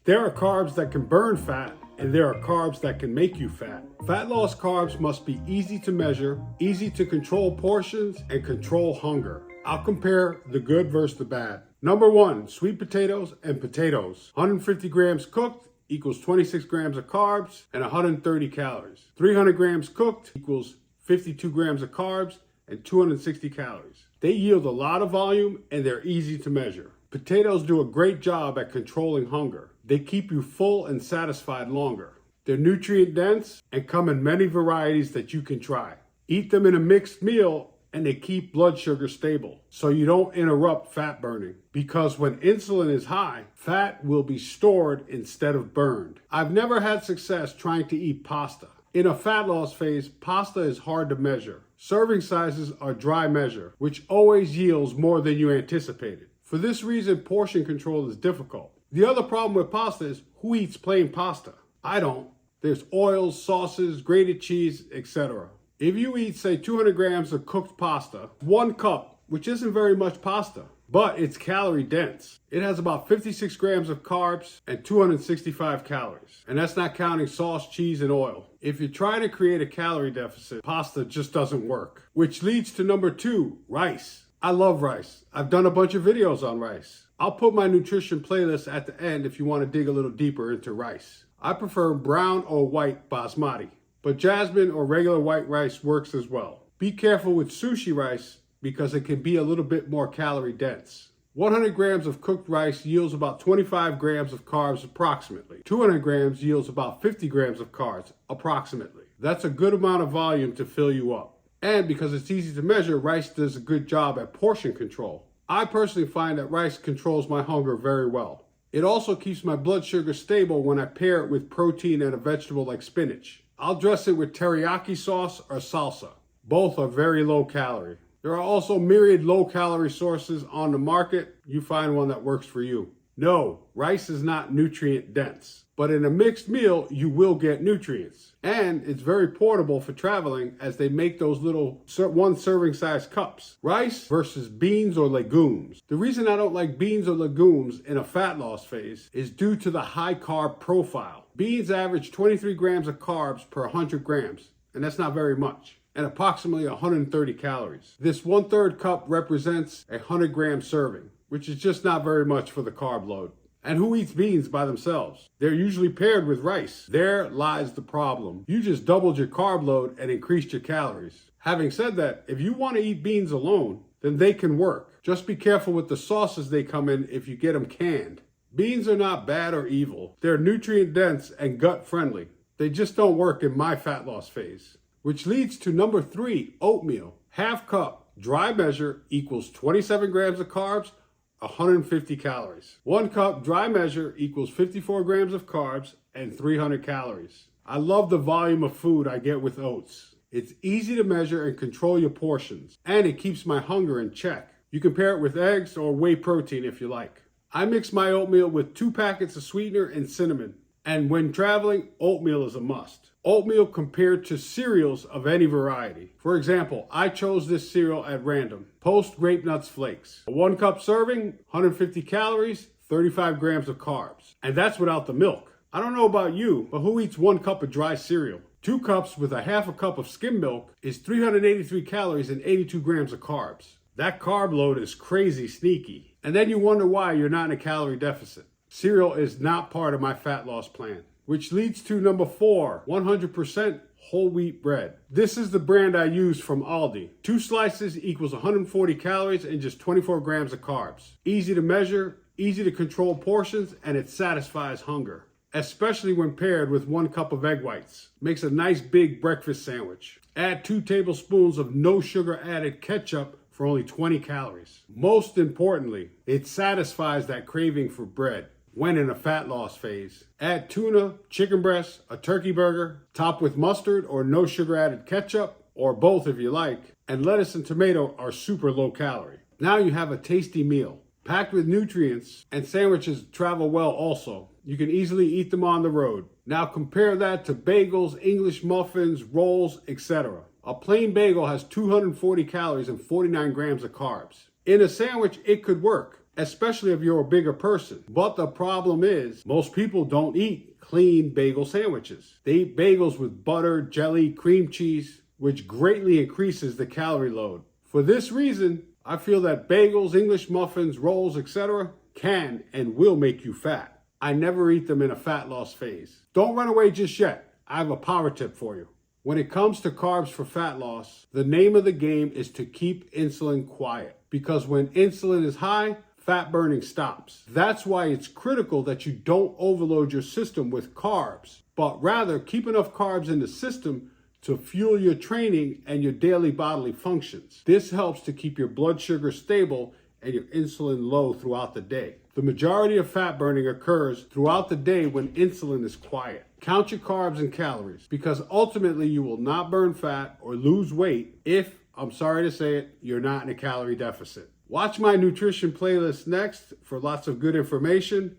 There are carbs that can burn fat, and there are carbs that can make you fat. Fat loss carbs must be easy to measure, easy to control portions, and control hunger. I'll compare the good versus the bad. Number one, sweet potatoes and potatoes. 150 grams cooked equals 26 grams of carbs and 130 calories. 300 grams cooked equals 52 grams of carbs and 260 calories. They yield a lot of volume and they're easy to measure. Potatoes do a great job at controlling hunger. They keep you full and satisfied longer. They're nutrient dense and come in many varieties that you can try. Eat them in a mixed meal and they keep blood sugar stable so you don't interrupt fat burning. Because when insulin is high, fat will be stored instead of burned. I've never had success trying to eat pasta. In a fat loss phase, pasta is hard to measure. Serving sizes are dry measure, which always yields more than you anticipated. For this reason, portion control is difficult. The other problem with pasta is who eats plain pasta? I don't. There's oils, sauces, grated cheese, etc. If you eat, say, 200 grams of cooked pasta, 1 cup, which isn't very much pasta, but it's calorie dense. It has about 56 grams of carbs and 265 calories. And that's not counting sauce, cheese, and oil. If you're trying to create a calorie deficit, pasta just doesn't work. Which leads to number 2, rice. I love rice. I've done a bunch of videos on rice. I'll put my nutrition playlist at the end if you want to dig a little deeper into rice. I prefer brown or white basmati, but jasmine or regular white rice works as well. Be careful with sushi rice because it can be a little bit more calorie dense. 100 grams of cooked rice yields about 25 grams of carbs approximately. 200 grams yields about 50 grams of carbs approximately. That's a good amount of volume to fill you up. And because it's easy to measure, rice does a good job at portion control. I personally find that rice controls my hunger very well. It also keeps my blood sugar stable when I pair it with protein and a vegetable like spinach. I'll dress it with teriyaki sauce or salsa. Both are very low calorie. There are also myriad low calorie sources on the market. You find one that works for you. No, rice is not nutrient dense, but in a mixed meal, you will get nutrients. And it's very portable for traveling as they make those little 1 serving size cups. Rice versus beans or legumes. The reason I don't like beans or legumes in a fat loss phase is due to the high carb profile. Beans average 23 grams of carbs per 100 grams, and that's not very much, and approximately 130 calories. This 1/3 cup represents a 100 gram serving, which is just not very much for the carb load. And who eats beans by themselves? They're usually paired with rice. There lies the problem. You just doubled your carb load and increased your calories. Having said that, if you want to eat beans alone, then they can work. Just be careful with the sauces they come in if you get them canned. Beans are not bad or evil. They're nutrient dense and gut friendly. They just don't work in my fat loss phase. Which leads to number 3, oatmeal. Half cup, dry measure equals 27 grams of carbs, 150 calories. 1 cup dry measure equals 54 grams of carbs and 300 calories. I love the volume of food I get with oats. It's easy to measure and control your portions, and it keeps my hunger in check. You can pair it with eggs or whey protein if you like. I mix my oatmeal with 2 packets of sweetener and cinnamon, and when traveling, oatmeal is a must. Oatmeal compared to cereals of any variety. For example, I chose this cereal at random. Post Grape Nuts Flakes. A 1 cup serving, 150 calories, 35 grams of carbs. And that's without the milk. I don't know about you, but who eats 1 cup of dry cereal? 2 cups with a half a cup of skim milk is 383 calories and 82 grams of carbs. That carb load is crazy sneaky. And then you wonder why you're not in a calorie deficit. Cereal is not part of my fat loss plan. Which leads to number 4, 100% whole wheat bread. This is the brand I use from Aldi. 2 slices equals 140 calories and just 24 grams of carbs. Easy to measure, easy to control portions, and it satisfies hunger. Especially when paired with 1 cup of egg whites. Makes a nice big breakfast sandwich. Add 2 tablespoons of no sugar added ketchup for only 20 calories. Most importantly, it satisfies that craving for bread. When in a fat loss phase, add tuna, chicken breast, a turkey burger, top with mustard or no sugar added ketchup, or both if you like, and lettuce and tomato are super low calorie. Now you have a tasty meal, packed with nutrients, and sandwiches travel well also. You can easily eat them on the road. Now compare that to bagels, English muffins, rolls, etc. A plain bagel has 240 calories and 49 grams of carbs. In a sandwich, it could work, especially if you're a bigger person. But the problem is, most people don't eat clean bagel sandwiches. They eat bagels with butter, jelly, cream cheese, which greatly increases the calorie load. For this reason, I feel that bagels, English muffins, rolls, etc. can and will make you fat. I never eat them in a fat loss phase. Don't run away just yet. I have a power tip for you. When it comes to carbs for fat loss, the name of the game is to keep insulin quiet, because when insulin is high, fat burning stops. That's why it's critical that you don't overload your system with carbs, but rather keep enough carbs in the system to fuel your training and your daily bodily functions. This helps to keep your blood sugar stable and your insulin low throughout the day. The majority of fat burning occurs throughout the day when insulin is quiet. Count your carbs and calories, because ultimately you will not burn fat or lose weight if, I'm sorry to say it, you're not in a calorie deficit. Watch my nutrition playlist next for lots of good information.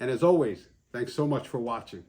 And as always, thanks so much for watching.